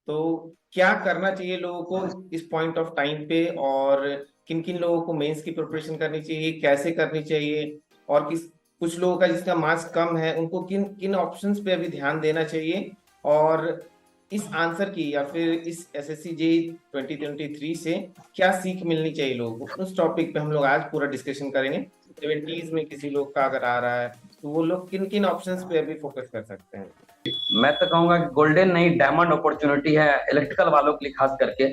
तो क्या करना चाहिए लोगों को इस पॉइंट ऑफ टाइम पे, और किन किन लोगों को मेंस की प्रिपरेशन करनी चाहिए, कैसे करनी चाहिए, और किस कुछ लोगों का जिसका मार्क्स कम है उनको किन किन ऑप्शंस पे अभी ध्यान देना चाहिए, और इस आंसर की या फिर इस एसएससी जे 2023 से क्या सीख मिलनी चाहिए लोगों को, उस टॉपिक पे हम लोग आज पूरा डिस्कशन करेंगे। 70s में किसी लोग का अगर आ रहा है तो वो लोग किन किन ऑप्शंस पे अभी फोकस कर सकते हैं। मैं तो कहूंगा कि गोल्डन नहीं डायमंड अपॉर्चुनिटी है इलेक्ट्रिकल वालों के लिए, खास करके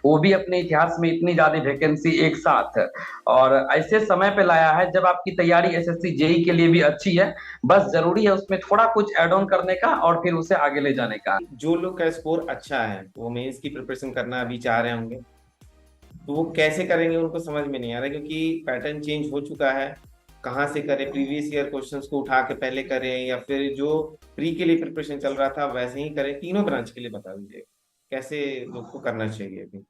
वो भी अपने इतिहास में इतनी ज्यादा वैकेंसी एक साथ और ऐसे समय पे लाया है जब आपकी तैयारी एसएससी जेई के लिए भी अच्छी है। बस जरूरी है उसमें थोड़ा कुछ ऐड ऑन करने का और फिर उसे आगे ले जाने का। जो लोग का स्कोर अच्छा है वो मेंस की प्रिपरेशन करना अभी चाह रहे होंगे, तो वो कैसे करेंगे उनको समझ में नहीं आ रहा, क्योंकि पैटर्न चेंज हो चुका है। कहाँ से करें, प्रीवियस ईयर क्वेश्चंस को उठा के पहले करें या फिर जो प्री के लिए प्रिपरेशन चल रहा था वैसे ही करें, तीनों ब्रांच के लिए बता दीजिए कैसे लोग को करना चाहिए अभी।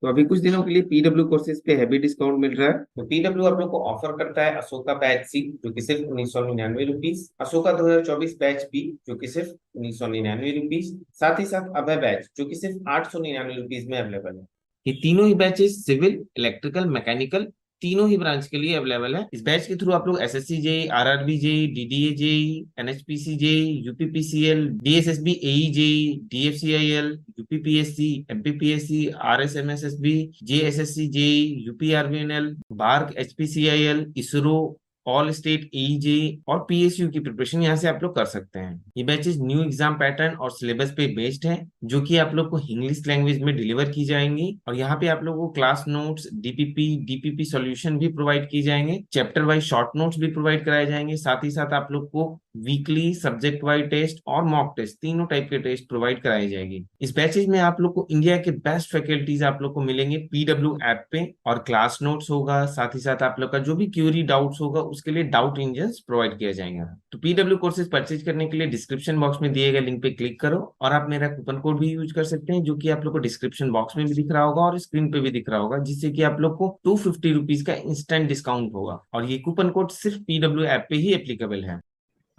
तो अभी कुछ दिनों के लिए पीडब्ल्यू कोर्सेज पे हैवी डिस्काउंट मिल रहा है। तो पीडब्ल्यू आप लोग को ऑफर करता है अशोका बैच सी, जो कि सिर्फ 1999 रुपीज, अशोका 2024 बैच बी, जो कि सिर्फ 1999 रुपीज, साथ ही साथ अभय बैच जो कि सिर्फ 899 रुपीज में अवेलेबल है। ये तीनों ही बैचेस सिविल, इलेक्ट्रिकल, मैकेनिकल, तीनों ही ब्रांच के लिए अवेलेबल है। इस बैच के थ्रू आप लोग SSC JE, RRB JE, DDA JE, NHPC JE, UPPCL, DSSB, AE JE, DFCIL, UPPSC, MPPSC, RSMSSB, JSSC JE, UPRBNL, BARC, HPCIL, ISRO, all state AE JE और PSU की प्रिपरेशन यहाँ से आप लोग कर सकते हैं। ये बैचेस न्यू एग्जाम पैटर्न और सिलेबस पे बेस्ड हैं, जो कि आप लोग को इंग्लिश लैंग्वेज में डिलीवर की जाएंगी, और यहाँ पे आप लोगों को क्लास नोट्स, डीपीपी सॉल्यूशन भी प्रोवाइड किए जाएंगे, चैप्टर वाइज शॉर्ट नोट्स भी प्रोवाइड कराए जाएंगे, साथ ही साथ आप लोग को वीकली सब्जेक्ट वाइज टेस्ट और मॉक टेस्ट, तीनों टाइप के टेस्ट प्रोवाइड कराई जाएगी। इस बैचेज में आप लोग को इंडिया के बेस्ट फैकल्टीज आप लोग को मिलेंगे पीडब्ल्यू ऐप पे, और क्लास नोट्स होगा, साथ ही साथ आप लोग का जो भी क्यूरी डाउट्स होगा उसके लिए डाउट इंजन प्रोवाइड किया जाएगा। तो पीडब्ल्यू कोर्सेज परचेज करने के लिए डिस्क्रिप्शन बॉक्स में दिए गए लिंक पे क्लिक करो, और आप मेरा कूपन कोड भी यूज कर सकते हैं, जो कि आप लोग को डिस्क्रिप्शन बॉक्स में भी दिख रहा होगा और स्क्रीन पे भी दिख रहा होगा, जिससे कि आप लोग को 250 रुपीज का इंस्टेंट डिस्काउंट होगा, और ये कूपन कोड सिर्फ पीडब्ल्यू ऐप पे ही एप्लीकेबल है।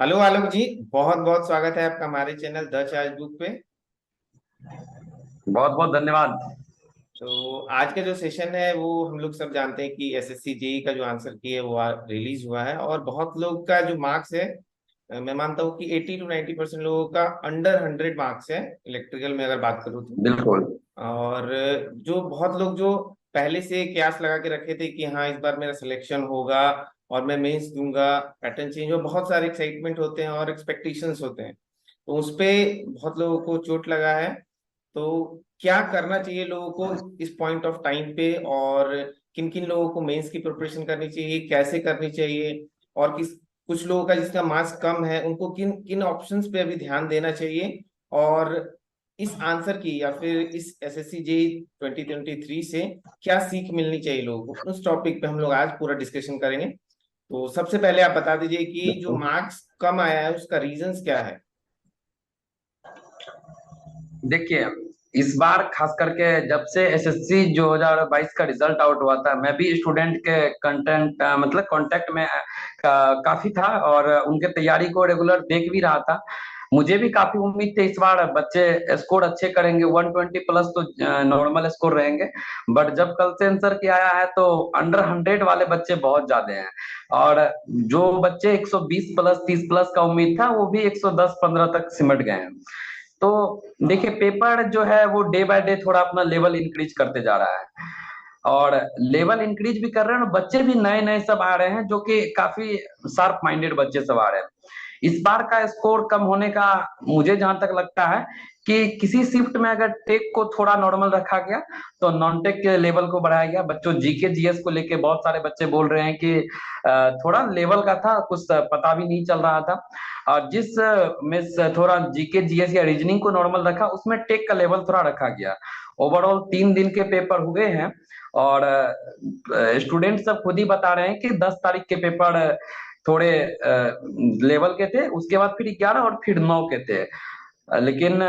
हेलो आलोक जी, बहुत बहुत स्वागत है आपका हमारे चैनल द चार्ज बुक पे। बहुत बहुत धन्यवाद। तो आज का जो सेशन है वो हम लोग सब जानते हैं कि एसएससी जेई का जो आंसर की है वो रिलीज हुआ है, और बहुत लोग का जो मार्क्स है, मैं मानता हूँ कि 80 to 90% लोगों का अंडर 100 मार्क्स है इलेक्ट्रिकल में, अगर बात करूँ तो। बिल्कुल। और जो बहुत लोग जो पहले से कयास लगा के रखे थे कि हाँ इस बार मेरा सिलेक्शन होगा और मैं मेंस दूंगा, पैटर्न चेंज हो, बहुत सारे एक्साइटमेंट होते हैं और एक्सपेक्टेशंस होते हैं, तो उस पे बहुत लोगों को चोट लगा है। तो क्या करना चाहिए लोगों को इस पॉइंट ऑफ टाइम पे, और किन किन लोगों को मेंस की प्रिपरेशन करनी चाहिए, कैसे करनी चाहिए, और किस कुछ लोगों का जिसका मार्क्स कम है उनको किन किन ऑप्शंस पे अभी ध्यान देना चाहिए, और इस आंसर की या फिर इस एसएससी जे 2023 से क्या सीख मिलनी चाहिए लोगों को, उस टॉपिक पे हम लोग आज पूरा डिस्कशन करेंगे। तो सबसे पहले आप बता दीजिए कि जो बिल्कुल। मार्क्स कम आया है उसका रीजंस क्या है। देखिए, इस बार खास करके जब से एसएससी 2022 का रिजल्ट आउट हुआ था, मैं भी स्टूडेंट के कंटेंट मतलब कांटेक्ट में काफी था और उनके तैयारी को रेगुलर देख भी रहा था। मुझे भी काफी उम्मीद थी इस बार बच्चे स्कोर अच्छे करेंगे, 120 प्लस तो नॉर्मल स्कोर रहेंगे। बट जब कल से आंसर की आया है तो अंडर 100 वाले बच्चे बहुत ज्यादा हैं, और जो बच्चे 120 प्लस 30 प्लस का उम्मीद था वो भी 110-15 तक सिमट गए हैं। तो देखिए, पेपर जो है वो डे बाय डे थोड़ा अपना लेवल इंक्रीज करते जा रहा है, और लेवल इंक्रीज भी कर रहे हैं और बच्चे भी नए नए सब आ रहे हैं जो कि काफी शार्प माइंडेड बच्चे सब आ रहे हैं। इस बार का स्कोर कम होने का मुझे जहां तक लगता है कि किसी शिफ्ट में अगर टेक को थोड़ा नॉर्मल रखा गया तो नॉन टेक के लेवल को बढ़ाया गया। बच्चों जीके जीएस को लेके बहुत सारे बच्चे बोल रहे हैं कि थोड़ा लेवल का था, कुछ पता भी नहीं चल रहा था। और जिस में थोड़ा जीके जीएस या रीजनिंग को नॉर्मल रखा उसमें टेक का लेवल थोड़ा रखा गया। ओवरऑल 3 दिन के पेपर हुए हैं, और स्टूडेंट सब खुद ही बता रहे हैं कि 10 तारीख के पेपर थोड़े लेवल के थे, उसके बाद फिर 11 और फिर 9 के थे। लेकिन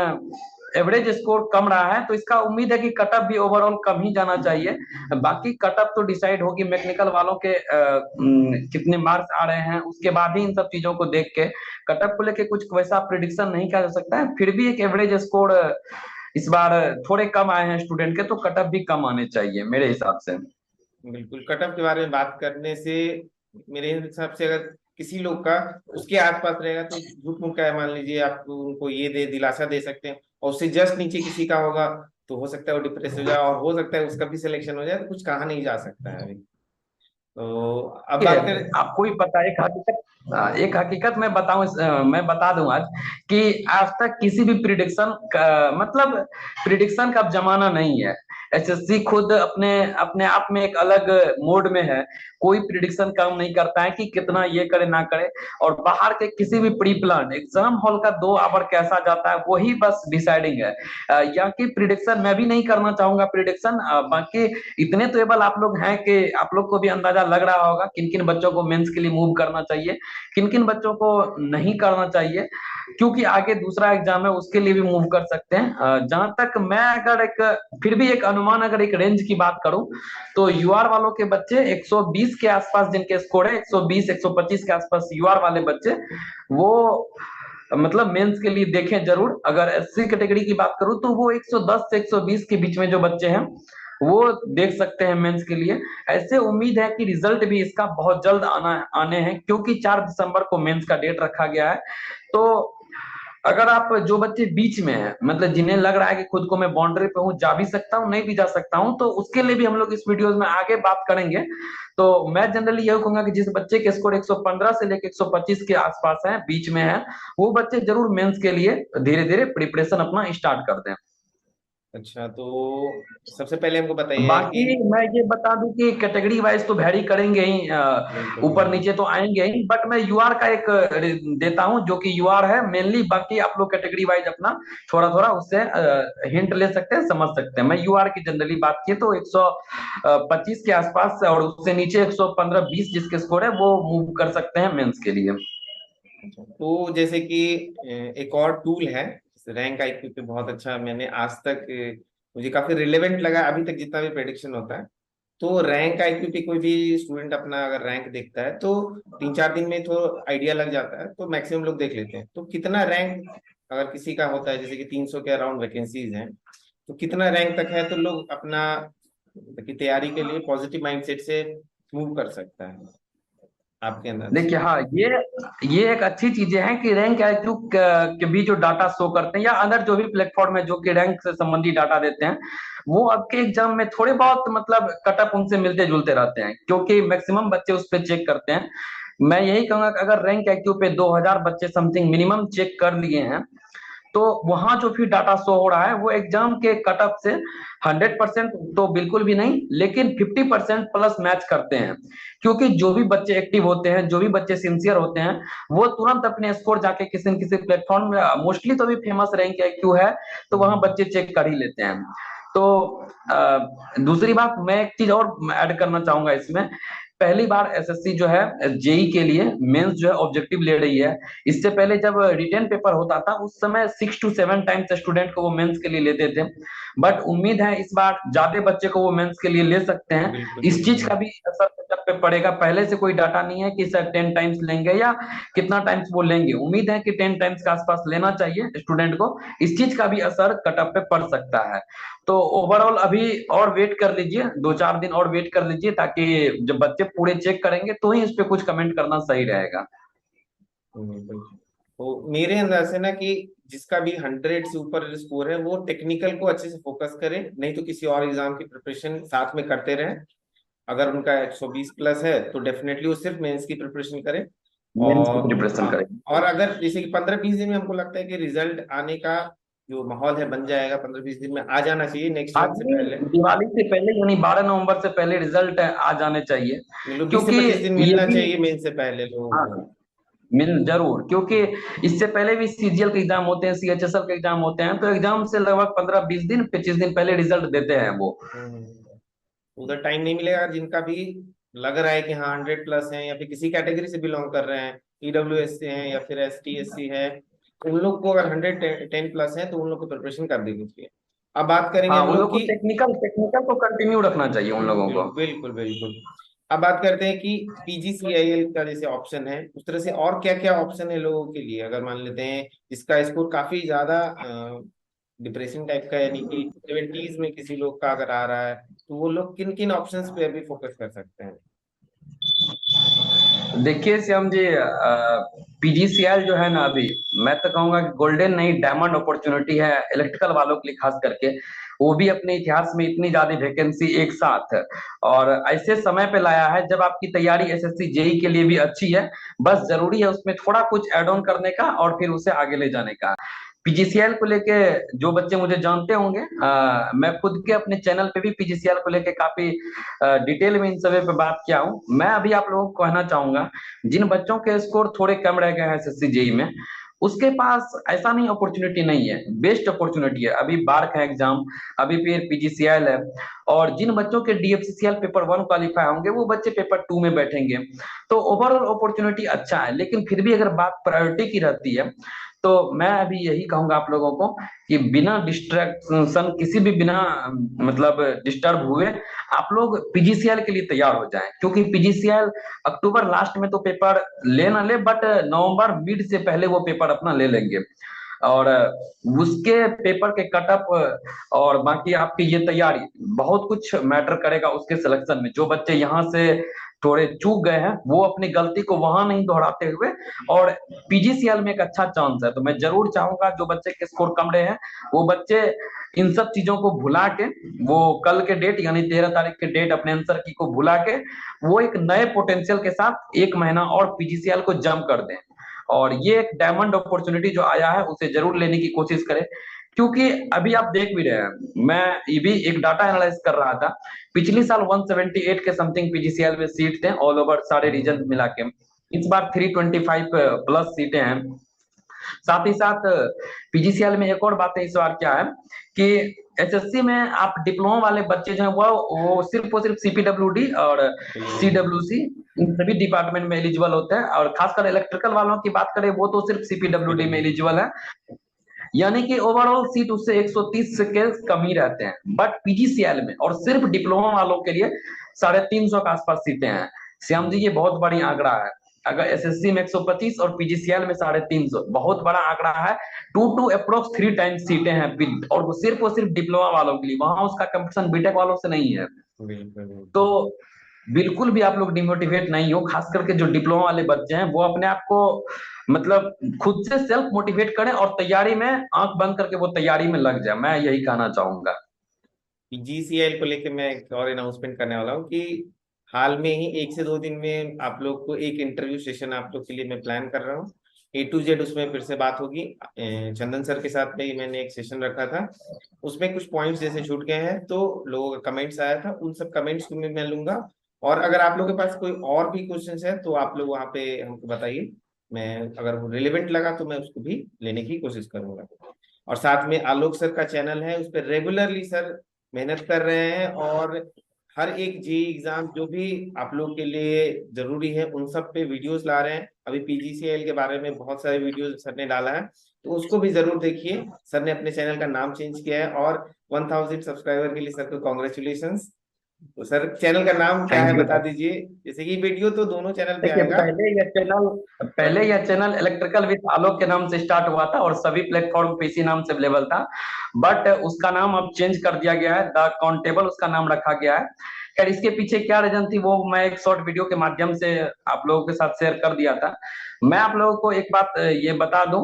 एवरेज स्कोर कम रहा है, तो इसका उम्मीद है कि कटअप भी ओवरऑल कम ही जाना चाहिए। बाकी कटअप तो डिसाइड होगी मैकेनिकल वालों के कितने मार्क्स आ रहे हैं, उसके बाद ही इन सब चीजों को देख के कटअप को लेके कुछ वैसा प्रिडिक्शन नहीं किया जा सकता है। फिर भी एक एवरेज स्कोर इस बार थोड़े कम आए हैं स्टूडेंट के, तो कटअप भी कम आने चाहिए मेरे हिसाब से। बिल्कुल, कटअप के बारे में बात करने से मेरे हिसाब से अगर किसी लोग का उसके आसपास रहेगा तो झूठ मूठ का है, मान लीजिए आप उनको ये दे दिलासा दे सकते हैं, और उससे जस्ट नीचे किसी का होगा तो हो सकता है वो डिप्रेस हो जाए, और हो सकता है उसका भी सिलेक्शन हो जाए, तो कुछ कहा नहीं जा सकता है अभी। तो अब ये बात करें। आपको भी पता है, एक हकीकत मैं बताऊं, मैं बता दूं आज कि आज तक किसी भी प्रिडिक्शन का मतलब प्रिडिक्शन का अब जमाना नहीं है। एसएससी खुद अपने अपने आप में एक अलग मोड में है। कोई प्रिडिक्शन काम नहीं करता है कि कितना ये करे ना करे, और बाहर के किसी भी प्री प्लान एग्जाम हॉल का 2 आवर कैसा जाता है वही बस डिसाइडिंग है। या कि प्रिडिक्शन मैं भी नहीं करना चाहूंगा प्रिडिक्शन। बाकी इतने तो एबल आप लोग हैं कि आप लोग को भी अंदाजा लग रहा होगा किन किन बच्चों को मेंस के लिए मूव करना चाहिए, किन किन बच्चों को नहीं करना चाहिए, क्योंकि आगे दूसरा एग्जाम है उसके लिए भी मूव कर सकते हैं। जहां तक मैं अगर एक फिर भी एक अनुमान, अगर एक रेंज की बात करूं, तो यूआर वालों के बच्चे 120 के आसपास जिनके स्कोर है, 120 125 के आसपास यूआर वाले बच्चे, वो मतलब मेंस के लिए देखें जरूर। अगर एससी कैटेगरी की बात करूं तो वो 110 से 120 के बीच में जो बच्चे हैं वो देख सकते हैं मेंस के लिए। ऐसे उम्मीद है कि रिजल्ट भी इसका बहुत जल्द आने हैं, क्योंकि 4 दिसंबर को मेंस का डेट रखा गया है। तो अगर आप जो बच्चे बीच में हैं, मतलब जिन्हें लग रहा है कि खुद को मैं बाउंड्री पे हूँ, जा भी सकता हूँ नहीं भी जा सकता हूँ, तो उसके लिए भी हम लोग इस वीडियोस में आगे बात करेंगे। तो मैं जनरली यही कहूंगा कि जिस बच्चे के स्कोर 115 से लेकर 125 के आसपास है, बीच में है, वो बच्चे जरूर मेंस के लिए धीरे धीरे प्रिपरेशन अपना स्टार्ट कर दें। अच्छा, तो सबसे पहले हमको बताइए बाकी कि मैं ये बता दूं कि कैटेगरी वाइज तो वैरी करेंगे ही, बिल्कुल ऊपर बिल्कुल। नीचे तो आएंगे ही, बट मैं यूआर का एक देता हूं जो कि यूआर है मेनली। बाकी आप लोग कैटेगरी वाइज अपना थोड़ा थोड़ा उससे हिंट ले सकते हैं, समझ सकते हैं। मैं यूआर की जनरली बात की तो 125 के आसपास, और उससे नीचे 115-20 जिसके स्कोर है वो मूव कर सकते हैं मेंस के लिए। अच्छा, तो जैसे कि एक और टूल है रैंक आईक्यू पे, बहुत अच्छा मैंने आज तक मुझे काफी रिलेवेंट लगा अभी तक जितना भी प्रेडिक्शन होता है। तो रैंक आईक्यू पे कोई भी स्टूडेंट अपना अगर रैंक देखता है तो 3-4 दिन में तो आइडिया लग जाता है, तो मैक्सिमम लोग देख लेते हैं। तो कितना रैंक अगर किसी का होता है, जैसे कि 300 के अराउंड वैकेंसीज हैं, तो कितना रैंक तक है तो लोग अपना की तैयारी के लिए पॉजिटिव माइंडसेट से मूव कर सकता है आपके अंदर से। देखिए, हाँ, ये एक अच्छी चीजें हैं कि रैंक आईक्यू के भी जो डाटा शो करते हैं, या अदर जो भी प्लेटफॉर्म है जो कि रैंक से संबंधी डाटा देते हैं, वो आपके एग्जाम में थोड़े बहुत मतलब कटअप उनसे मिलते जुलते रहते हैं, क्योंकि मैक्सिमम बच्चे उस पर चेक करते हैं। मैं यही कहूंगा कि अगर रैंक आईक्यू पे 2000 बच्चे समथिंग मिनिमम चेक कर लिए हैं, तो वहां जो भी डाटा शो हो रहा है वो एग्जाम के कटअप से 100% तो बिल्कुल भी नहीं, लेकिन 50% प्लस मैच करते हैं। क्योंकि जो भी बच्चे एक्टिव होते हैं, जो भी बच्चे सिंसियर होते हैं, वो तुरंत अपने स्कोर जाके किसी न किसी प्लेटफॉर्म में, मोस्टली तो भी फेमस रैंक क्यू है, तो वहां हम्म। बच्चे चेक कर ही लेते हैं। तो दूसरी बात मैं एक चीज और ऐड करना चाहूंगा इसमें। पहली बार एसएससी जो है जेई के लिए मेंस जो है ऑब्जेक्टिव ले रही है। इससे पहले जब रिटेन पेपर होता था उस समय 6 to 7 टाइम्स स्टूडेंट को वो मेंस के लिए लेते थे, बट उम्मीद है इस बार ज्यादा बच्चे को वो मेंस के लिए ले सकते हैं। बिल्कुल इस चीज बिल्कुल। का भी असर सेटअप पे पड़ेगा। पहले से कोई डाटा नहीं है कि सर 10 टाइम्स लेंगे या कितना टाइम्स वो लेंगे, उम्मीद है कि 10 टाइम्स के आसपास लेना चाहिए स्टूडेंट को। इस चीज का भी असर कटअप पे पड़ सकता है। तो ओवरऑल अभी और वेट कर लीजिए, 2-4 दिन और वेट कर लीजिए, ताकि जब बच्चे पूरे चेक करेंगे तो ही इस पे कुछ कमेंट करना सही रहेगा। बिल्कुल। तो मेरे अंदाज से ना कि जिसका भी 100 से ऊपर स्कोर है वो टेक्निकल को अच्छे से फोकस करे, नहीं तो किसी और एग्जाम की प्रिपरेशन साथ में करते रहे। अगर उनका 120 प्लस है तो डेफिनेटली वो सिर्फ मेंस की प्रिपरेशन करे। मेंस की और प्रिपरेशन हाँ, करेंगे। और अगर जैसे कि 15-20 दिन में हमको लगता है कि रिजल्ट आने का जो माहौल है बन जाएगा, 15-20 दिन में आ जाना चाहिए नेक्स्ट मंथ से आदमी पहले। दिवाली से पहले यानी 12 नवंबर से पहले रिजल्ट आ जाने चाहिए। मतलब 20 से क्योंकि 25 दिन ये मिलना भी, चाहिए मेंस से पहले लोगों हाँ, को। मिल जरूर, क्योंकि इससे पहले भी सीजीएल के एग्जाम होते हैं, सीएचएसएल के एग्जाम होते हैं, तो एग्जाम से लगभग 15-20 दिन 25 दिन पहले रिजल्ट देते हैं वो। हम्म। उधर टाइम नहीं मिलेगा जिनका भी लग रहा है कि हाँ 100 प्लस है, या फिर किसी कैटेगरी से बिलोंग कर रहे हैं, ईडब्ल्यू एस से हैं या फिर ST SC है, उन लोग को अगर 110 प्लस है तो उन लोग को प्रिपरेशन कर देनी चाहिए। अब बात करेंगे हाँ, हम उन लोग लोग को की, टेक्निकल टेक्निकल को कंटिन्यू रखना चाहिए उन लोगों को। बिल्कुल बिल्कुल। अब बात करते हैं कि पीजीसीआईएल का जैसे ऑप्शन है उस तरह से और क्या क्या ऑप्शन है लोगों के लिए, अगर मान लेते हैं जिसका स्कोर काफी ज्यादा डिप्रेशन टाइप का, यानी कि 70s में किसी लोग का अगर आ रहा है, तो वो लोग किन किन ऑप्शंस पे अभी फोकस कर सकते हैं? देखिए श्याम जी, पीजीसीएल जो है ना, अभी मैं तो कहूंगा कि गोल्डन नहीं, डायमंड अपॉर्चुनिटी है इलेक्ट्रिकल वालों के लिए खास करके। वो भी अपने इतिहास में इतनी ज्यादा वैकेंसी एक साथ, और ऐसे समय पे लाया है जब आपकी तैयारी एसएससी जेई के लिए भी अच्छी है। बस जरूरी है उसमें थोड़ा कुछ ऐड ऑन करने का और फिर उसे आगे ले जाने का। पीजीसीएल को लेके जो बच्चे मुझे जानते होंगे, मैं खुद के अपने चैनल पे भी पीजीसीएल को लेके काफी डिटेल में इन सब पे बात किया हूँ। मैं अभी आप लोगों को कहना चाहूंगा, जिन बच्चों के स्कोर थोड़े कम रह गए हैं एसएससी जेई में, उसके पास ऐसा नहीं अपॉर्चुनिटी नहीं है, बेस्ट अपॉर्चुनिटी है। अभी बार का एग्जाम, अभी फिर पीजीसीएल है। और जिन बच्चों के डीएफसीसीएल पेपर 1 क्वालिफाई होंगे वो बच्चे पेपर 2 में बैठेंगे। तो ओवरऑल अपॉर्चुनिटी अच्छा है, लेकिन फिर भी अगर बात प्रायोरिटी की रहती है, तो मैं अभी यही कहूंगा आप लोगों को कि बिना डिस्ट्रैक्शन, किसी भी बिना मतलब डिस्टर्ब हुए, आप लोग पीजीसीएल के लिए तैयार हो जाएं। क्योंकि पीजीसीएल अक्टूबर लास्ट में तो पेपर ले ना ले, बट नवंबर मिड से पहले वो पेपर अपना ले लेंगे। और उसके पेपर के कटअप और बाकी आपकी ये तैयारी बहुत कुछ मैटर करेगा उसके सिलेक्शन में। जो बच्चे यहाँ से थोड़े चूक गए हैं वो अपनी गलती को वहां नहीं दोहराते हुए, और पीजीसीएल में एक अच्छा चांस है। तो मैं जरूर चाहूंगा जो बच्चे के स्कोर कम रहे हैं वो बच्चे इन सब चीजों को भुला के, वो कल के डेट यानी 13 तारीख के डेट अपने आंसर की को भुला के, वो एक नए पोटेंशियल के साथ 1 महीना और पीजीसीएल को जम कर दें। और ये एक डायमंड अपॉर्चुनिटी जो आया है उसे जरूर लेने की कोशिश करें। क्योंकि अभी आप देख भी रहे हैं, मैं ये भी एक डाटा एनालाइज कर रहा था। पिछली साल 178 के समथिंग पीजीसीएल में सीट थे ऑल ओवर सारे रीजन मिला के। इस बार 325 प्लस सीटें हैं। साथ ही साथ पीजीसीएल में एक और बात है इस बार क्या है कि एसएससी में आप डिप्लोमा वाले बच्चे जो है वो सिर्फ सीपीडब्ल्यूडी और बिल्कुल सीडब्ल्यूसी, इन सभी डिपार्टमेंट में एलिजिबल होते हैं। और खासकर इलेक्ट्रिकल वालों की बात करें वो तो सिर्फ सीपीडब्ल्यूडी में बिल्कुल। एलिजिबल है। यानी कि ओवरऑल सीट उससे 130 के कम ही रहते हैं। बट पीजीसीएल में और सिर्फ डिप्लोमा वालों के लिए 350 के आसपास सीटें हैं। श्याम जी, ये बहुत बड़ी आंकड़ा है। अगर एसएससी में 125 और पीजीसीएल में 350, बहुत बड़ा आंकड़ा है। 2 to अप्रोक्स 3 टाइम्स सीटें हैं और वो सिर्फ डिप्लोमा वालों के लिए, वहां उसका कंपटीशन बीटेक वालों से नहीं है। बिल्कुल तो बिल्कुल। बिल्कुल भी आप लोग डिमोटिवेट नहीं हो, खास करके जो डिप्लोमा वाले बच्चे हैं वो अपने आप को मतलब खुद से सेल्फ मोटिवेट करें और तैयारी में आंख बंद करके वो तैयारी में लग जाए। मैं यही कहना चाहूंगा। जीसीएल को लेकर मैं एक और अनाउंसमेंट करने वाला हूँ कि हाल में ही 1 से 2 दिन में आप लोग को एक इंटरव्यू सेशन आप लोग के लिए मैं प्लान कर रहा हूँ। A to Z उसमें फिर से बात होगी। चंदन सर के साथ में ही मैंने एक सेशन रखा था, उसमें कुछ पॉइंट्स जैसे छूट गए हैं तो लोगों का कमेंट्स आया था, उन सब कमेंट्स को मैं लूंगा। और अगर आप लोगों के पास कोई और भी क्वेश्चन है तो आप लोग वहाँ पे हमको बताइए, मैं अगर वो रिलेवेंट लगा तो मैं उसको भी लेने की कोशिश करूंगा। और साथ में आलोक सर का चैनल है, उस पर रेगुलरली सर मेहनत कर रहे हैं, और हर एक जी एग्जाम जो भी आप लोग के लिए जरूरी है उन सब पे वीडियोस ला रहे हैं। अभी पीजीसीएल के बारे में बहुत सारे वीडियोस सर ने डाला है, तो उसको भी जरूर देखिए। सर ने अपने चैनल का नाम चेंज किया है, और 1000 सब्सक्राइबर के लिए सर को कॉन्ग्रेचुलेशन। तो सर चैनल का नाम क्या है थैंक यू। बता दीजिए, जैसे कि वीडियो तो दोनों चैनल पे देखिए, आएगा। पहले यह चैनल इलेक्ट्रिकल विद आलोक के नाम से स्टार्ट हुआ था और सभी प्लेटफॉर्म पे इसी नाम से अवेलेबल था। बट उसका नाम अब चेंज कर दिया गया है, द काउंटेबल उसका नाम रखा गया है। खैर, इसके पीछे क्या रीजन थी वो मैं एक शॉर्ट वीडियो के माध्यम से आप लोगों के साथ शेयर कर दिया था। मैं आप लोगों को एक बात ये बता दूं,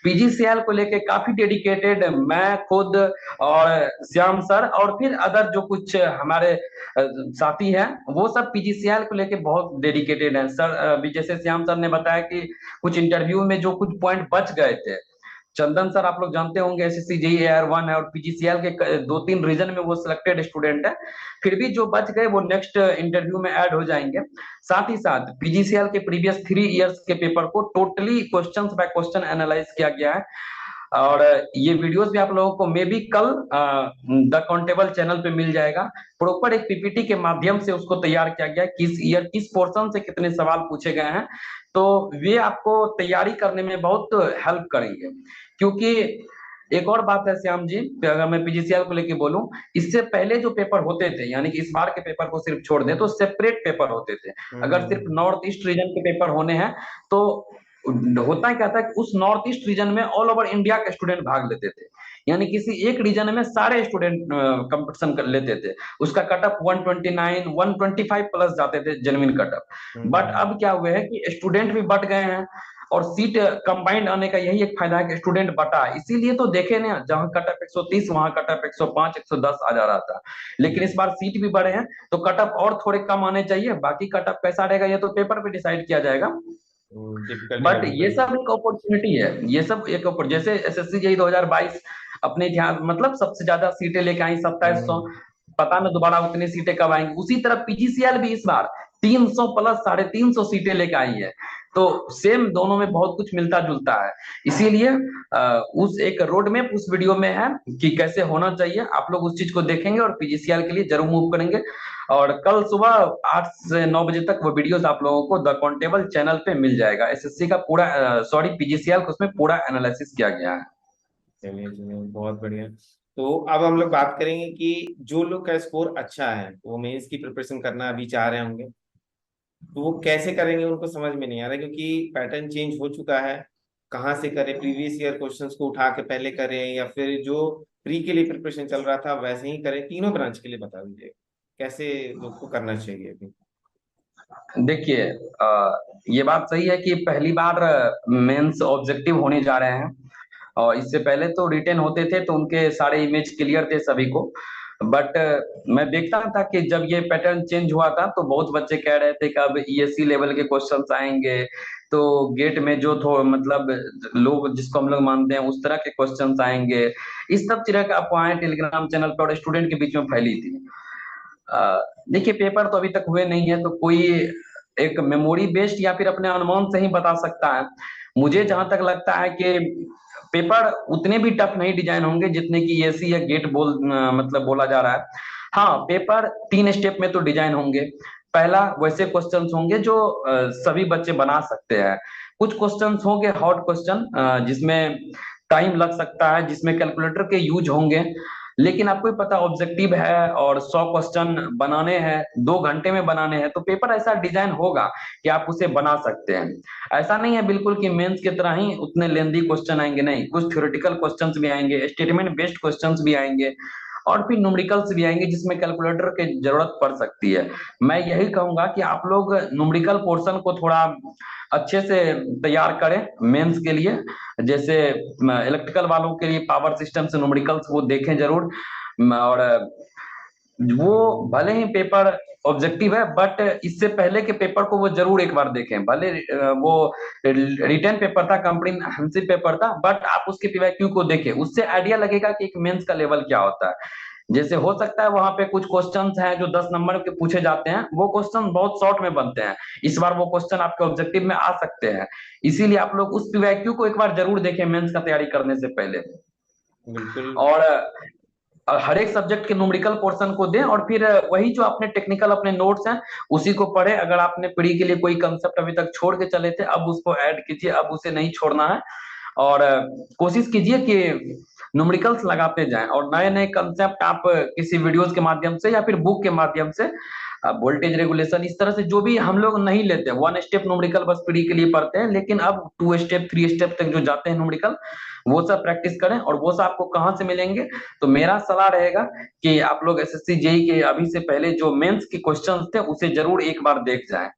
पीजीसीएल को लेके काफी डेडिकेटेड मैं खुद और श्याम सर और फिर अदर जो कुछ हमारे साथी हैं, वो सब पीजीसीएल को लेके बहुत डेडिकेटेड हैं सर। अभी जैसे श्याम सर ने बताया कि कुछ इंटरव्यू में जो कुछ पॉइंट बच गए थे, चंदन सर आप लोग जानते होंगे एसएससी जेईई एयर 1 है और पीजीसीएल के 2-3 रीजन में वो सिलेक्टेड स्टूडेंट है। फिर भी जो बच गए वो नेक्स्ट इंटरव्यू में ऐड हो जाएंगे। साथ ही साथ पीजीसीएल के प्रीवियस 3 इयर्स के पेपर को totally question by question analyse किया गया है। और ये वीडियोस भी आप लोगों को मे बी कल द काउंटेबल चैनल पे मिल जाएगा। प्रॉपर एक पीपीटी के माध्यम से उसको तैयार किया गया है, किस ईयर किस पोर्शन से कितने सवाल पूछे गए हैं। तो वे आपको तैयारी करने में बहुत हेल्प करेंगे। क्योंकि एक और बात है श्याम जी, अगर मैं पीजीसीएल को लेके बोलूं, इससे पहले जो पेपर होते थे, यानी कि इस बार के पेपर को सिर्फ छोड़ दें तो सेपरेट पेपर होते थे। अगर सिर्फ हम्म। नॉर्थ ईस्ट रीजन के पेपर होने हैं तो होता क्या था कि उस नॉर्थ ईस्ट रीजन में ऑल ओवर इंडिया के स्टूडेंट भाग लेते थे। यानी किसी एक रीजन में सारे स्टूडेंट कंपटीशन कर लेते थे। उसका कट ऑफ 129 125 प्लस जाते थे जेन्युइन कट ऑफ। बट हम्म। अब क्या हुए है कि स्टूडेंट भी बढ़ गए हैं, और सीट कंबाइंड आने का यही एक फायदा है कि स्टूडेंट बटा है। इसीलिए तो देखे ना, जहां कट ऑफ 130 वहां कट ऑफ 105 110 आ जा रहा था। लेकिन इस बार सीट भी बढ़े हैं तो कट ऑफ और थोड़े कम आने चाहिए। बाकी कट ऑफ कैसा रहेगा ये तो पेपर पे डिसाइड किया जाएगा। डिफिकल्टी का बट ये बिल्कुल। सब एक अपॉर्चुनिटी है, ये सब एक जैसे एसएससी जेई 2022 अपने ध्यान मतलब सबसे ज्यादा सीटें लेके आई 2700। हम्म। पता ना दोबारा उतनी सीटें कब आएंगी। उसी तरह पीजीसीएल भी इस बार 300 प्लस 350 सीटें लेके आई है। तो सेम दोनों में बहुत कुछ मिलता जुलता है। इसीलिए उस एक रोड मैप उस वीडियो में है कि कैसे होना चाहिए। आप लोग उस चीज को देखेंगे और पीजीसीएल के लिए जरूर मूव करेंगे। और कल सुबह 8 से 9 बजे तक वो वीडियोस आप लोगों को द काउंटेबल चैनल पे मिल जाएगा। एसएससी का पूरा सॉरी पीजीसीएल का उसमें पूरा एनालिसिस किया गया है। चलिए चलिए, बहुत बढ़िया। तो अब हम लोग बात करेंगे कि जो लोग का स्कोर अच्छा है, वो मेंस की प्रिपरेशन करना अभी चाह रहे होंगे, तो वो कैसे करेंगे उनको समझ में नहीं आ रहा, क्योंकि पैटर्न चेंज हो चुका है। कहाँ से करें, प्रीवियस ईयर क्वेश्चंस को उठा के पहले करें, या फिर जो प्री के लिए प्रिपरेशन चल रहा था वैसे ही करें? तीनों ब्रांच के लिए बता दीजिए कैसे लोग को करना चाहिए अभी। देखिए, ये बात सही है कि पहली बार मेंस ऑब्जेक्टिव होने जा रहे हैं। और इससे पहले तो रिटेन होते थे तो उनके सारे इमेज क्लियर थे सभी को। बट मैं देखता था कि जब ये पैटर्न चेंज हुआ था तो बहुत बच्चे कह रहे थे कि अब ईएससी लेवल के क्वेश्चंस आएंगे। तो गेट में जो थो मतलब लोग जिसको हम लोग मानते हैं उस तरह के क्वेश्चंस आएंगे। इस सब तरह का अफवाहें टेलीग्राम चैनल पर और स्टूडेंट के बीच में फैली थी। देखिए, पेपर तो अभी तक हुए नहीं है तो कोई एक मेमोरी बेस्ड या फिर अपने अनुमान से ही बता सकता है। मुझे जहां तक लगता है कि पेपर उतने भी टफ नहीं डिजाइन होंगे जितने की एसी या गेट मतलब बोला जा रहा है। हाँ, पेपर 3 स्टेप में तो डिजाइन होंगे। पहला, वैसे क्वेश्चंस होंगे जो सभी बच्चे बना सकते हैं। कुछ क्वेश्चंस होंगे हॉट क्वेश्चन, जिसमें टाइम लग सकता है, जिसमें कैलकुलेटर के यूज होंगे। लेकिन आपको ही पता ऑब्जेक्टिव है और 100 क्वेश्चन बनाने हैं, 2 घंटे में बनाने हैं, तो पेपर ऐसा डिजाइन होगा कि आप उसे बना सकते हैं। ऐसा नहीं है बिल्कुल कि मेंस की तरह ही उतने लेंदी क्वेश्चन आएंगे, नहीं, कुछ थ्योरेटिकल क्वेश्चंस भी आएंगे, स्टेटमेंट बेस्ड क्वेश्चंस भी आएंगे, और फिर न्यूमेरिकल्स भी आएंगे जिसमें कैलकुलेटर की जरूरत पड़ सकती है। मैं यही कहूंगा कि आप लोग न्यूमेरिकल पोर्शन को थोड़ा अच्छे से तैयार करें मेंस के लिए। जैसे इलेक्ट्रिकल वालों के लिए पावर सिस्टम से न्यूमेरिकल्स वो देखें जरूर। और वो भले ही पेपर ऑब्जेक्टिव है बट इससे पहले के पेपर को वो जरूर एक बार देखें। भले वो रिटर्न पेपर था, कॉम्प्रिहेंसिव पेपर था, बट आप उसके पीवाईक्यू को देखें, उससे आइडिया लगेगा कि एक मेंस का लेवल क्या होता है। जैसे हो सकता है वहां पे कुछ क्वेश्चंस हैं जो 10 नंबर के पूछे जाते हैं, वो क्वेश्चन बहुत शॉर्ट में बनते हैं। इस बार वो क्वेश्चन आपके ऑब्जेक्टिव में आ सकते हैं। इसीलिए आप लोग उस पीवाईक्यू को एक बार जरूर देखें मेंस का तैयारी करने से पहले। बिल्कुल। और हर एक सब्जेक्ट के न्यूमेरिकल पोर्शन को दें, और फिर वही जो अपने टेक्निकल अपने नोट्स हैं उसी को पढ़े। अगर आपने प्री के लिए कोई कंसेप्ट अभी तक छोड़ के चले थे, अब उसको ऐड कीजिए, अब उसे नहीं छोड़ना है। और कोशिश कीजिए कि न्यूमेरिकल्स लगाते जाएं, और नए नए कंसेप्ट आप किसी वीडियोस के माध्यम से या फिर बुक के माध्यम से, वोल्टेज रेगुलेशन, इस तरह से जो भी हम लोग नहीं लेते, 1 स्टेप न्यूमेरिकल बस प्री के लिए पढ़ते हैं, लेकिन अब 2 स्टेप 3 स्टेप तक जो जाते हैं न्यूमेरिकल, वो सब प्रैक्टिस करें। और वो सब आपको कहाँ से मिलेंगे? तो मेरा सलाह रहेगा कि आप लोग एसएससी जेई के अभी से पहले जो मेंस के क्वेश्चंस थे उसे जरूर एक बार देख जाएं।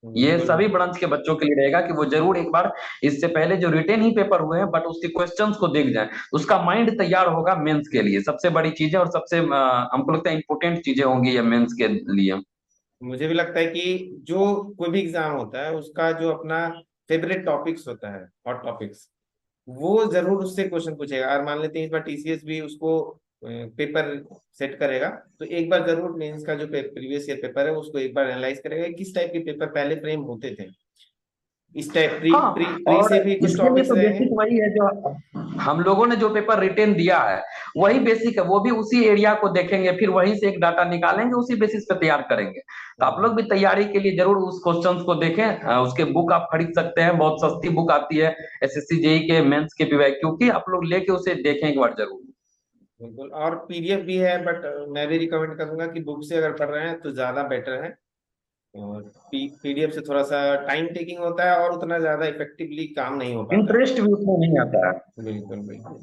ये बिल्कुल। सभी ब्रांच के बच्चों के लिए रहेगा कि वो जरूर एक बार इससे पहले जो रिटेन ही पेपर हुए हैं बट उसके क्वेश्चंस को देख जाएं। उसका माइंड तैयार होगा मेंस के लिए। सबसे बड़ी चीजें और सबसे हमको लगता है इंपोर्टेंट चीजें होंगी ये मेंस के लिए। मुझे भी लगता है कि जो कोई भी एग्जाम होता है उसका जो अपना फेवरेट टॉपिक्स होता है, हॉट टॉपिक्स, वो जरूर उससे क्वेश्चन पूछेगा। और मान लेते हैं इस बार टीसीएस भी उसको पेपर सेट करेगा, तो एक बार जरूर मेंस का जो प्रीवियस ईयर पेपर है उसको एक बार एनालाइज करेगा, किस टाइप के पेपर पहले फ्रेम होते थे। इस टाइप प्री हाँ, प्री प्री और से भी कुछ इसके लिए टॉपिक्स तो रहेंगे। बेसिक वही है जो हम लोगों ने जो पेपर रिटेन दिया है वही बेसिक है, वो भी उसी एरिया को देखेंगे, फिर वहीं से एक डाटा निकालेंगे, उसी बेसिस पे तैयार करेंगे। तो आप लोग भी तैयारी के लिए जरूर उस क्वेश्चंस को देखें। उसके बुक आप खरीद सकते हैं, बहुत सस्ती बुक आती है एसएससी जेई के मेंस के पीवाईक्यू की, आप लोग लेके उसे देखें एक बार जरूर। बिल्कुल, और पीडीएफ भी है, बट मैं भी रिकमेंड करूंगा कि बुक से अगर पढ़ रहे हैं तो ज्यादा बेटर है। और पीडीएफ से थोड़ा सा टाइम टेकिंग होता है और उतना ज्यादा इफेक्टिवली काम नहीं हो पाता है। इंटरेस्ट भी उतना नहीं आता है। बिल्कुल बिल्कुल।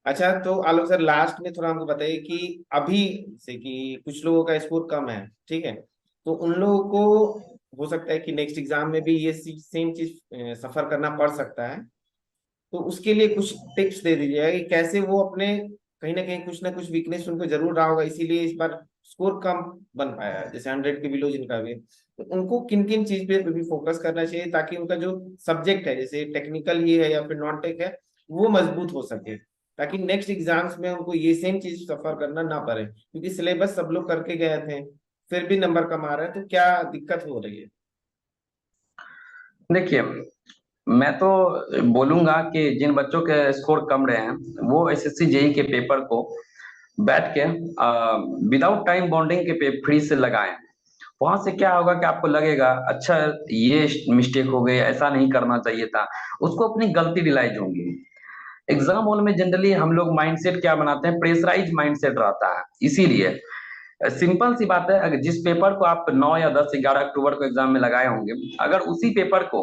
अच्छा, तो आलोक सर लास्ट में थोड़ा हमको बताइए कि अभी जैसे कि कुछ लोगों का स्कोर कम है, ठीक है, तो उन लोगों को हो सकता है कि नेक्स्ट एग्जाम में भी ये सेम चीज सफर करना पड़ सकता है। तो उसके लिए कुछ टिप्स दे दीजिएगा कि कैसे वो अपने कहीं ना कुछ वीकनेस उनको जरूर रहा होगा, इसीलिए इस बार स्कोर कम बन पाया है, जैसे 100 के बिलो जिनका भी है। तो उनको किन किन चीज पे भी फोकस करना चाहिए ताकि उनका जो सब्जेक्ट है, जैसे टेक्निकल ही है या फिर नॉन टेक है, वो मजबूत हो सके, ताकि नेक्स्ट एग्जाम्स में उनको ये सेम चीज सफर करना ना पड़े, क्योंकि सिलेबस सब लोग करके गए थे फिर भी नंबर कम आ रहा है, तो क्या दिक्कत हो रही है? देखिए, मैं तो बोलूंगा कि जिन बच्चों के स्कोर कम रहे हैं वो एसएससी जेई के पेपर को बैठ के विदाउट टाइम बॉन्डिंग के पे फ्री से लगाएं। वहां से क्या होगा कि आपको लगेगा अच्छा ये मिस्टेक हो गई, ऐसा नहीं करना चाहिए था, उसको अपनी गलती रियलाइज होंगी। एग्जाम हॉल में जनरली हम लोग माइंडसेट क्या बनाते हैं, प्रेशराइज माइंडसेट रहता है, इसीलिए सिंपल सी बात है, अगर जिस पेपर को आप 9 या 10 11 अक्टूबर को एग्जाम में लगाए होंगे, अगर उसी पेपर को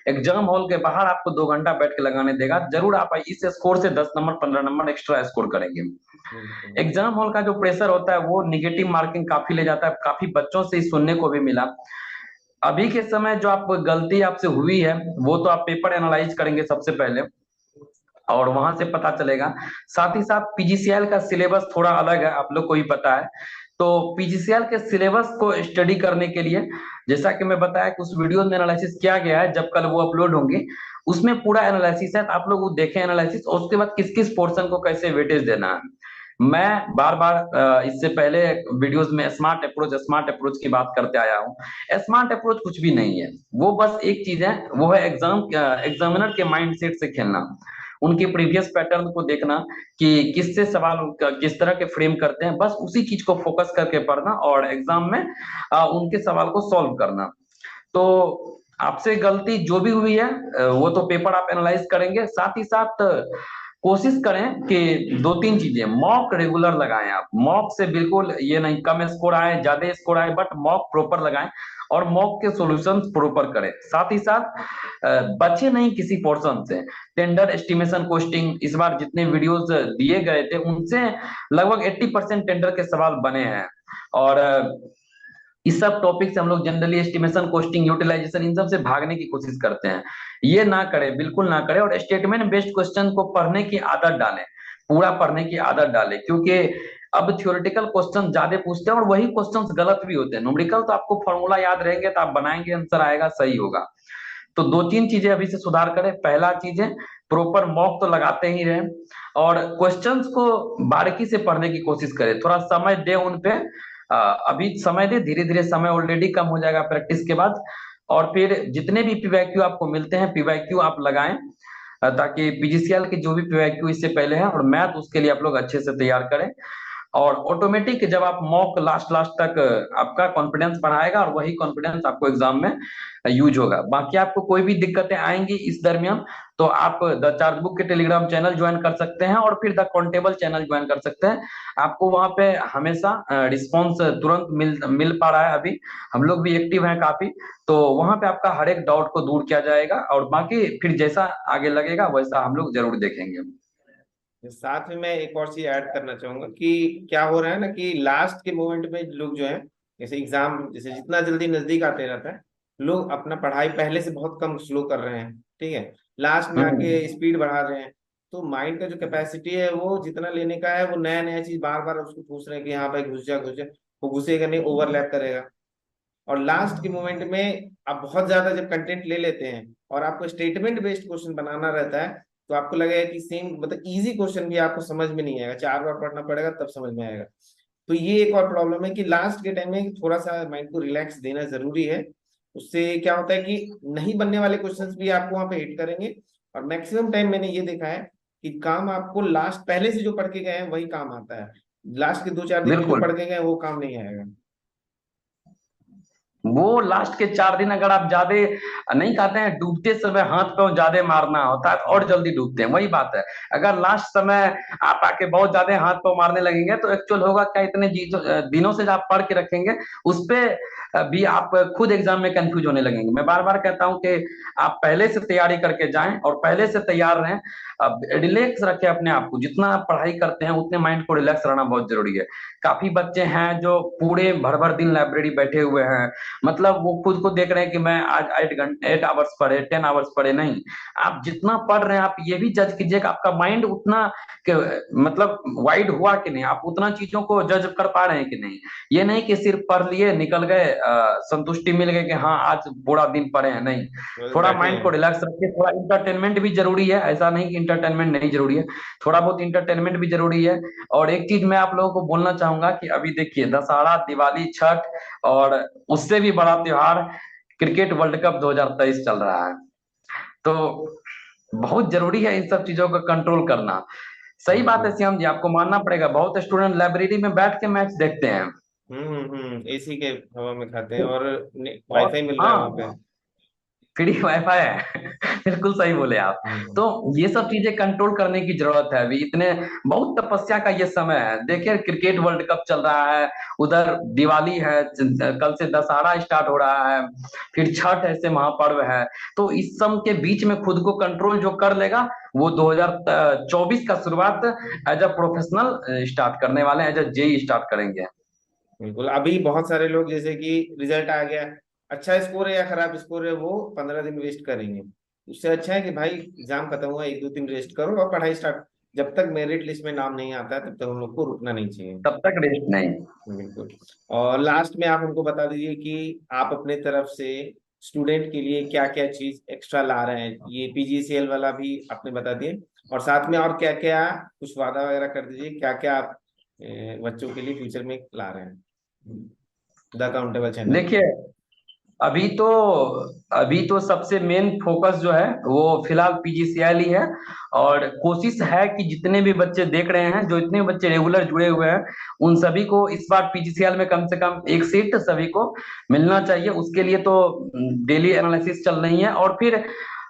एग्जाम हॉल के बाहर आपको 2 घंटा बैठ के लगाने देगा, जरूर आप इस स्कोर से 10 नंबर 15 नंबर एक्स्ट्रा स्कोर करेंगे। बिल्कुल एग्जाम हॉल का जो प्रेशर होता है वो निगेटिव मार्किंग काफी ले जाता है, काफी बच्चों से सुनने को भी मिला। अभी के समय जो आप गलती आपसे हुई है वो तो आप पेपर एनालाइज करेंगे सबसे पहले, और वहां से पता चलेगा। साथ ही साथ पीजीसीएल का सिलेबस थोड़ा अलग है, आप लोग को भी पता है। तो पीजीसीएल के सिलेबस को स्टडी करने के लिए, जैसा कि मैं बताया कि उस वीडियो में एनालिसिस किया गया है, जब कल वो अपलोड होंगे उसमें पूरा एनालिसिस है, तो आप लोग वो देखें एनालिसिस, और उसके बाद किस किस पोर्शन को कैसे वेटेज देना है। मैं बार बार इससे पहले वीडियोस में स्मार्ट अप्रोच की बात करते आया हूँ। स्मार्ट अप्रोच कुछ भी नहीं है, वो बस एक चीज है, वो है एग्जामिनर के माइंड सेट से खेलना, उनके प्रीवियस पैटर्न को देखना कि किससे सवाल किस तरह के फ्रेम करते हैं, बस उसी चीज को फोकस करके पढ़ना और एग्जाम में उनके सवाल को सॉल्व करना। तो आपसे गलती जो भी हुई है वो तो पेपर आप एनालाइज करेंगे, साथ ही साथ कोशिश करें कि 2 3 चीजें मॉक रेगुलर लगाएं। आप मॉक से बिल्कुल ये नहीं कम स्कोर आए ज्यादा स्कोर आए, बट मॉक प्रॉपर लगाएं और मॉक के सॉल्यूशंस प्रॉपर करें। साथ ही साथ बचे नहीं किसी पोर्शन से। टेंडर एस्टिमेशन कोस्टिंग इस बार जितने वीडियोस दिए गए थे उनसे लगभग 80% टेंडर के सवाल बने हैं। और इस सब टॉपिक से हम लोग जनरली एस्टिमेशन कोस्टिंग यूटिलाइजेशन इन सब से भागने की कोशिश करते हैं, ये ना करें, बिल्कुल ना करें, और स्टेटमेंट बेस्ड क्वेश्चन को पढ़ने की आदत डालें, पूरा पढ़ने की आदत डालें, क्योंकि अब थ्योरेटिकल क्वेश्चन ज्यादा पूछते हैं और वही क्वेश्चंस गलत भी होते हैं। न्यूमेरिकल तो आपको फॉर्मूला याद रहेंगे तो आप बनाएंगे, आंसर आएगा, सही होगा। तो 2 3 चीजें अभी से सुधार करें। पहला चीज है प्रॉपर मॉक तो लगाते ही रहें, और क्वेश्चंस को बारीकी से पढ़ने की कोशिश करें, थोड़ा समय दे उन पे। अभी समय दे, धीरे धीरे समय ऑलरेडी कम हो जाएगा प्रैक्टिस के बाद। और फिर जितने भी पीवाईक्यू आपको मिलते हैं पीवाईक्यू आप लगाएं, ताकि पीजीसीएल के जो भी पीवाईक्यू इससे पहले हैं और मैथ उसके लिए आप लोग अच्छे से तैयार करें। और ऑटोमेटिक जब आप मॉक लास्ट लास्ट तक आपका कॉन्फिडेंस बढ़ाएगा और वही कॉन्फिडेंस आपको एग्जाम में यूज होगा। बाकी आपको कोई भी दिक्कतें आएंगी इस दरमियान तो आप द चार्ज बुक के टेलीग्राम चैनल ज्वाइन कर सकते हैं और फिर द काउंटेबल चैनल ज्वाइन कर सकते हैं। आपको वहां पे हमेशा रिस्पॉन्स तुरंत मिल मिल पा रहा है। अभी हम लोग भी एक्टिव हैं काफी, तो वहां पे आपका हर एक डाउट को दूर किया जाएगा, और बाकी फिर जैसा आगे लगेगा वैसा हम लोग जरूर देखेंगे। साथ में मैं एक और चीज ऐड करना चाहूंगा कि क्या हो रहा है ना कि लास्ट के मोमेंट में लोग जो है, जैसे एग्जाम जैसे जितना जल्दी नजदीक आते रहता है, लोग अपना पढ़ाई पहले से बहुत कम स्लो कर रहे हैं, ठीक है, लास्ट में हम्म। आके स्पीड बढ़ा रहे हैं। तो माइंड का जो कैपेसिटी है वो जितना लेने का है, वो नया नया चीज बार बार उसको पूछ रहे हैं कि हाँ भाई घुस जा घुस जा, वो घुसेगा नहीं, ओवरलैप करेगा। और लास्ट के मोमेंट में आप बहुत ज्यादा जब कंटेंट ले लेते हैं और आपको स्टेटमेंट बेस्ड क्वेश्चन बनाना रहता है, तो आपको लगेगा कि सेम मतलब इजी क्वेश्चन भी आपको समझ में नहीं आएगा, 4 बार पढ़ना पड़ेगा तब समझ में आएगा। तो ये एक और प्रॉब्लम है कि लास्ट के टाइम में थोड़ा सा माइंड को रिलैक्स देना जरूरी है। उससे क्या होता है कि नहीं बनने वाले क्वेश्चंस भी आपको वहां पे हिट करेंगे। और मैक्सिमम टाइम मैंने ये देखा है कि काम आपको लास्ट पहले से जो पढ़ के गए हैं वही काम आता है, लास्ट के 2-4 दिन में जो बिल्कुल। पढ़ के गए वो काम नहीं आएगा। वो लास्ट के 4 दिन अगर आप ज्यादा नहीं खाते हैं, डूबते समय हाथ पांव ज्यादा मारना होता है तो और जल्दी डूबते हैं, वही बात है। अगर लास्ट समय आप आके बहुत ज्यादा हाथ पांव मारने लगेंगे तो एक्चुअल होगा क्या, इतने दिनों से जो आप पढ़ के रखेंगे उस पे भी आप खुद एग्जाम में कंफ्यूज होने लगेंगे। मैं बार बार कहता हूं कि आप पहले से तैयारी करके जाएं और पहले से तैयार रहें। अब रिलैक्स रखें अपने आप को, जितना आप पढ़ाई करते हैं उतने माइंड को रिलैक्स रहना बहुत जरूरी है। काफी बच्चे हैं जो पूरे भर भर दिन लाइब्रेरी बैठे हुए हैं, मतलब वो खुद को देख रहे हैं कि मैं आज 8 घंटे 8 आवर्स पढ़े, 10 आवर्स पढ़े। नहीं, आप जितना पढ़ रहे हैं आप ये भी जज कीजिए कि आपका माइंड उतना मतलब वाइड हुआ कि नहीं, आप उतना चीजों को जज कर पा रहे हैं कि नहीं। ये नहीं कि सिर्फ पढ़ लिए निकल गए, संतुष्टि मिल गई कि हाँ आज पूरा दिन पढ़े हैं, नहीं। बस थोड़ा बैठे माइंड को हैं। रिलैक्स रखिए, थोड़ा इंटरटेनमेंट भी जरूरी है, ऐसा नहीं कि इंटरटेनमेंट नहीं जरूरी है, थोड़ा बहुत इंटरटेनमेंट भी जरूरी है। और एक चीज मैं आप लोगों को बोलना चाहूंगा कि अभी देखिए दशहरा, दिवाली, छठ और उससे भी बड़ा त्योहार क्रिकेट वर्ल्ड कप 2023 चल रहा है। तो बहुत जरूरी है इन सब चीजों का कंट्रोल करना। सही बात बिल्कुल। है श्याम जी, आपको मानना पड़ेगा, बहुत स्टूडेंट लाइब्रेरी में बैठ के मैच देखते हैं। एसी के हवा में खाते हैं, और और वाईफाई मिल रहा है वहां पे। हाँ, फ्री वाईफाई है बिल्कुल सही बोले आप। हम्म। तो ये सब चीजें कंट्रोल करने की जरूरत है अभी, इतने बहुत तपस्या का ये समय है। देखिए क्रिकेट वर्ल्ड कप चल रहा है, उधर दिवाली है, कल से दशहरा स्टार्ट हो रहा है, फिर छठ ऐसे महापर्व है। तो इस सब के बीच में खुद को कंट्रोल जो कर लेगा वो 2024 का शुरुआत एज अ प्रोफेशनल स्टार्ट करने वाले हैं, एज अ जेई स्टार्ट करेंगे। बिल्कुल। अभी बहुत सारे लोग जैसे कि रिजल्ट आ गया, अच्छा स्कोर है या खराब स्कोर है, वो 15 दिन वेस्ट करेंगे। उससे अच्छा है कि भाई एग्जाम खत्म हुआ, 1-2 दिन रेस्ट करो और पढ़ाई स्टार्ट। जब तक मेरिट लिस्ट में नाम नहीं आता तब तक हम लोग को रुकना नहीं चाहिए। तब तक रेस्ट नहीं। बिल्कुल। और लास्ट में आप हमको बता दीजिए कि आप अपने तरफ से स्टूडेंट के लिए क्या क्या चीज एक्स्ट्रा ला रहे हैं, ये पीजीसीएल वाला भी आपने बता दिए, और साथ में और क्या क्या कुछ वादा वगैरह कर दीजिए, क्या क्या आप बच्चों के लिए फ्यूचर में ला रहे हैं द अकाउंटेबल चैनल। देखिए अभी तो अभी तो सबसे मेन फोकस जो है वो फिलहाल पीजीसीएल ही है। और कोशिश है कि जितने भी बच्चे देख रहे हैं, जो इतने बच्चे रेगुलर जुड़े हुए हैं, उन सभी को इस बार पीजीसीएल में कम से कम एक सीट सभी को मिलना चाहिए। उसके लिए तो डेली एनालिसिस चल रही है, और फिर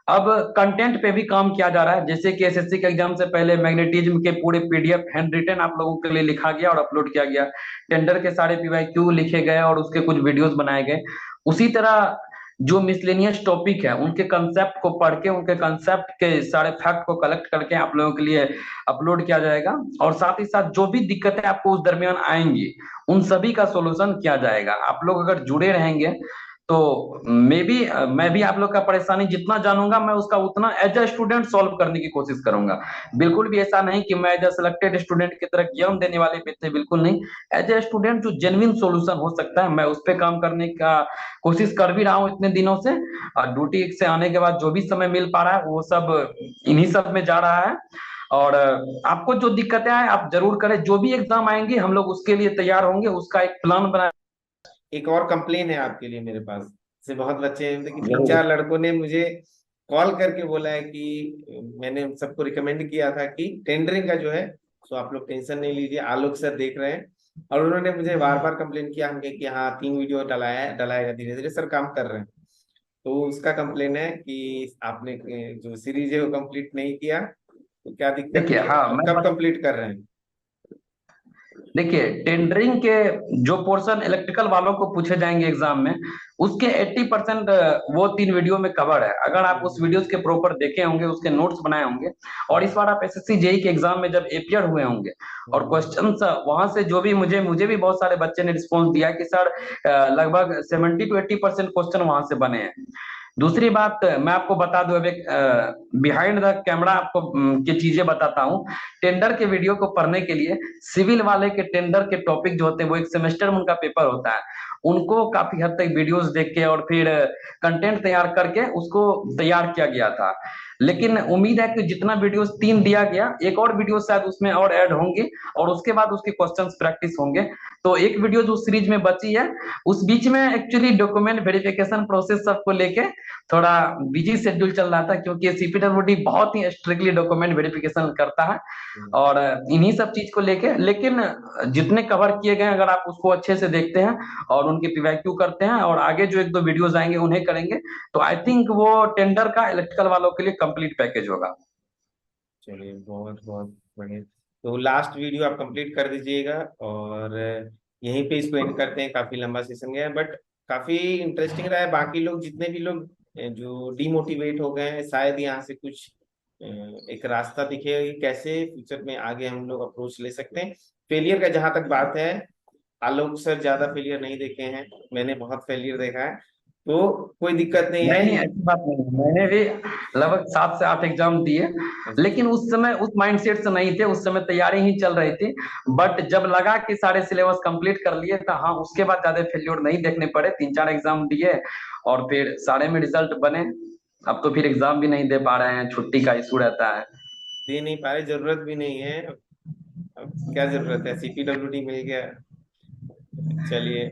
अब कंटेंट पे भी काम किया जा रहा है। जैसे कि एसएससी के एग्जाम से पहले मैग्नेटिज्म के पूरे पीडीएफ हैंड रिटन आप लोगों के लिए लिखा गया और अपलोड किया गया। टेंडर के सारे पीवाईक्यू लिखे गए और उसके कुछ वीडियोस बनाए गए। उसी तरह जो मिसलेनियस टॉपिक है उनके कंसेप्ट को पढ़ के, उनके कंसेप्ट के सारे फैक्ट को कलेक्ट करके आप लोगों के लिए अपलोड किया जाएगा। और साथ ही साथ जो भी दिक्कतें आपको उस दरमियान आएंगी उन सभी का सोल्यूशन किया जाएगा। आप लोग अगर जुड़े रहेंगे तो मैं भी आप लोग का परेशानी जितना जानूंगा मैं उसका उतना एज अ स्टूडेंट सॉल्व करने की कोशिश करूंगा। बिल्कुल भी ऐसा नहीं कि मैं एज अ सिलेक्टेड स्टूडेंट की तरह ज्ञान देने वाले व्यक्ति, बिल्कुल नहीं। एज ए स्टूडेंट जो जेन्युइन सॉल्यूशन हो सकता है मैं उस पर काम करने का कोशिश कर भी रहा हूँ इतने दिनों से। और ड्यूटी से आने के बाद जो भी समय मिल पा रहा है वो सब इन्हीं सब में जा रहा है। और आपको जो दिक्कतें आए आप जरूर करें, जो भी एग्जाम आएंगे हम लोग उसके लिए तैयार होंगे, उसका एक प्लान बना। एक और कंप्लेन है आपके लिए मेरे पास, से बहुत बच्चे हैं कि तीन जरूर। चार लड़कों ने मुझे कॉल करके बोला है कि मैंने सबको रिकमेंड किया था कि टेंडरिंग का जो है, सो आप लोग टेंशन नहीं लीजिए, आलोक सर देख रहे हैं। और उन्होंने मुझे बार बार कंप्लेन किया हमके कि हाँ 3 वीडियो डलाएगा, धीरे धीरे सर काम कर रहे हैं। तो उसका कंप्लेन है कि आपने जो सीरीज है वो कंप्लीट नहीं किया, तो क्या दिक्कत देखिए है हाँ और मैं कब कंप्लीट कर रहे हैं। देखिए टेंडरिंग के जो पोर्शन इलेक्ट्रिकल वालों को पूछे जाएंगे एग्जाम में, उसके 80% वो 3 वीडियो में कवर है। अगर आप उस वीडियोस के प्रॉपर देखे होंगे, उसके नोट्स बनाए होंगे, और इस बार आप एसएससी जेई के एग्जाम में जब अपियर हुए होंगे और हम्म। क्वेश्चंस वहां से जो भी मुझे भी बहुत सारे बच्चे ने रिस्पॉन्स दिया कि सर लगभग 70 to 80% क्वेश्चन वहां से बने हैं। दूसरी बात मैं आपको बता दूं, अब एक बिहाइंड द कैमरा आपको की चीजें बताता हूँ। टेंडर के वीडियो को पढ़ने के लिए सिविल वाले के टेंडर के टॉपिक जो होते हैं वो एक सेमेस्टर में उनका पेपर होता है, उनको काफी हद तक वीडियोस देख के और फिर कंटेंट तैयार करके उसको तैयार किया गया था। लेकिन उम्मीद है कि जितना वीडियोस 3 दिया गया, एक और वीडियो शायद उसमें और ऐड होंगे और उसके बाद उसके क्वेश्चंस प्रैक्टिस होंगे। तो एक वीडियो जो सीरीज में बची है, उस बीच में एक्चुअली डॉक्यूमेंट वेरिफिकेशन प्रोसेस सबको लेके थोड़ा बिजी शेड्यूल चल रहा था, क्योंकि सीपीडब्ल्यूडी बहुत ही स्ट्रिक्टली डॉक्यूमेंट वेरिफिकेशन करता है। और इन्हीं सब चीज को लेके, लेकिन जितने कवर किए गए अगर आप उसको अच्छे से देखते हैं और उनके पीवाईक्यू करते हैं और आगे जो एक दो वीडियोज आएंगे उन्हें करेंगे, तो आई थिंक वो टेंडर का इलेक्ट्रिकल वालों के लिए कंप्लीट पैकेज होगा। चलिए बहुत बहुत बढ़िया। तो लास्ट वीडियो आप कंप्लीट कर दीजिएगा, और यहीं पे इसको एंड करते हैं। काफी लंबा सेशन गया है, बट काफी इंटरेस्टिंग रहा है। बाकी लोग जितने भी लोग जो डिमोटिवेट हो गए हैं, शायद यहाँ से कुछ एक रास्ता दिखेगा कि कैसे फ्यूचर में आगे हम लोग अप्रोच ले सकते हैं। फेलियर का जहां तक बात है, आलोक सर ज्यादा फेलियर नहीं देखे हैं, मैंने बहुत फेलियर देखा है, तो कोई दिक्कत नहीं नहीं नहीं, है। ऐसी बात नहीं है। मैंने भी लगभग 7 से 8 एग्जाम दिए, लेकिन उस समय उस माइंडसेट से नहीं थे, उस समय तैयारी ही चल रही थी। बट जब लगा कि सारे सिलेबस कंप्लीट कर लिए तो हाँ, उसके बाद ज्यादा फेल्योर नहीं देखने पड़े। 3 4 एग्जाम दिए और फिर सारे में रिजल्ट बने। अब तो फिर एग्जाम भी नहीं दे पा रहे हैं, छुट्टी का इशू रहता है। दे नहीं पा रहे, जरूरत भी नहीं है। अब क्या जरूरत है, सीपीडब्ल्यूडी मिल गया। चलिए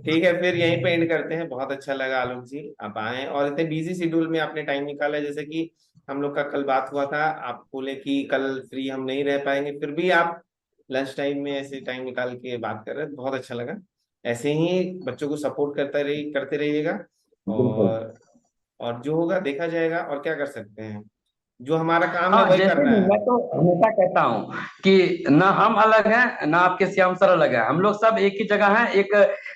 ठीक है, फिर यहीं पे एंड करते हैं। बहुत अच्छा लगा आलोक जी आप आए, और इतने बिजी शेड्यूल में आपने टाइम निकाला। जैसे कि हम लोग का कल बात हुआ था, आप बोले कि कल फ्री हम नहीं रह पाएंगे, फिर भी आप लंच टाइम में ऐसे टाइम निकाल के बात कर रहे हैं, बहुत अच्छा लगा। ऐसे ही बच्चों को सपोर्ट करते रहिएगा। बिल्कुल। और जो होगा देखा जाएगा, और क्या कर सकते हैं, जो हमारा काम है हाँ, वही जैसे करना भी, है। मैं तो हमेशा कहता हूँ कि ना हम अलग हैं ना आपके श्याम सर अलग है, हम लोग सब एक ही जगह हैं, एक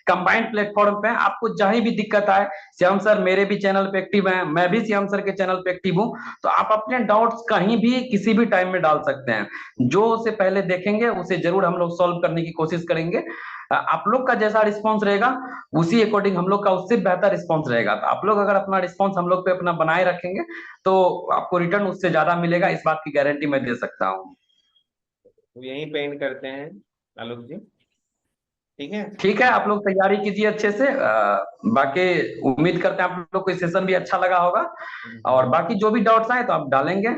कंबाइंड प्लेटफॉर्म पे हैं। आपको जहाँ भी दिक्कत आए, श्याम सर मेरे भी चैनल पे एक्टिव हैं, मैं भी श्याम सर के चैनल पे एक्टिव हूँ। तो आप अपने डाउट्स कहीं भी किसी भी टाइम में डाल सकते हैं। जो उसे पहले देखेंगे उसे जरूर हम लोग सॉल्व करने की कोशिश करेंगे। आप लोग का जैसा रिस्पॉन्स रहेगा उसी अकॉर्डिंग हम लोग का उससे बेहतर रिस्पॉन्स रहेगा। तो आप लोग अगर अपना रिस्पॉन्स हम लोग पे अपना बनाए रखेंगे तो आपको रिटर्न उससे ज्यादा मिलेगा, इस बात की गारंटी मैं दे सकता हूँ। तो यहीं पे एंड करते हैं आलोक जी, ठीक है। ठीक है, आप लोग तैयारी कीजिए अच्छे से। बाकी उम्मीद करते हैं आप लोग को सेशन भी अच्छा लगा होगा। और बाकी जो भी डाउट्स आए तो आप डालेंगे।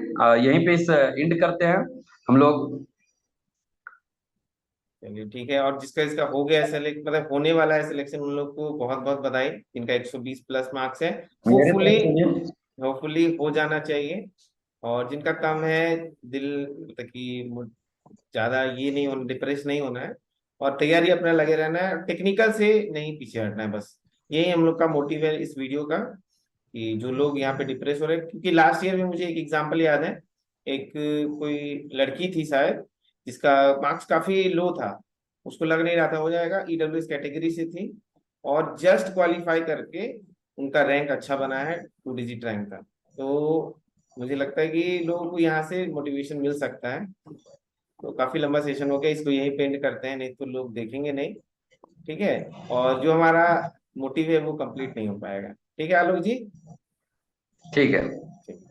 यहीं पे इस एंड करते हैं हम लोग। चलिए ठीक है, और जिसका इसका हो गया सेलेक्ट, मतलब होने वाला है सिलेक्शन, उन लोग को बहुत बहुत बधाई। इनका 120 प्लस मार्क्स है। मेरे होपफुली, तरफ से भी। होपफुली हो जाना चाहिए। और जिनका कम है, दिल मतलब कि ज्यादा ये नहीं होना, डिप्रेस नहीं होना है, और तैयारी अपना लगे रहना है, टेक्निकल से नहीं पीछे हटना है बस। यही हम लोग का मोटिव है इस वीडियो का, कि जो लोग यहाँ पे डिप्रेस हो रहे हैं, क्योंकि लास्ट ईयर में मुझे एक एग्जांपल याद है। एक कोई लड़की थी शायद, जिसका मार्क्स काफी लो था, उसको लग नहीं रहा था हो जाएगा, ईडब्ल्यूएस कैटेगरी से थी, और जस्ट क्वालिफाई करके उनका रैंक अच्छा बना है, 2 डिजिट रैंक का। तो मुझे लगता है कि लोगों को यहाँ से मोटिवेशन मिल सकता है। तो काफी लंबा सेशन हो गया, इसको यहीं पे एंड करते हैं, नहीं तो लोग देखेंगे नहीं। ठीक है, और जो हमारा मोटिव है वो कंप्लीट नहीं हो पाएगा। ठीक है आलोक जी। ठीक है। ठीक।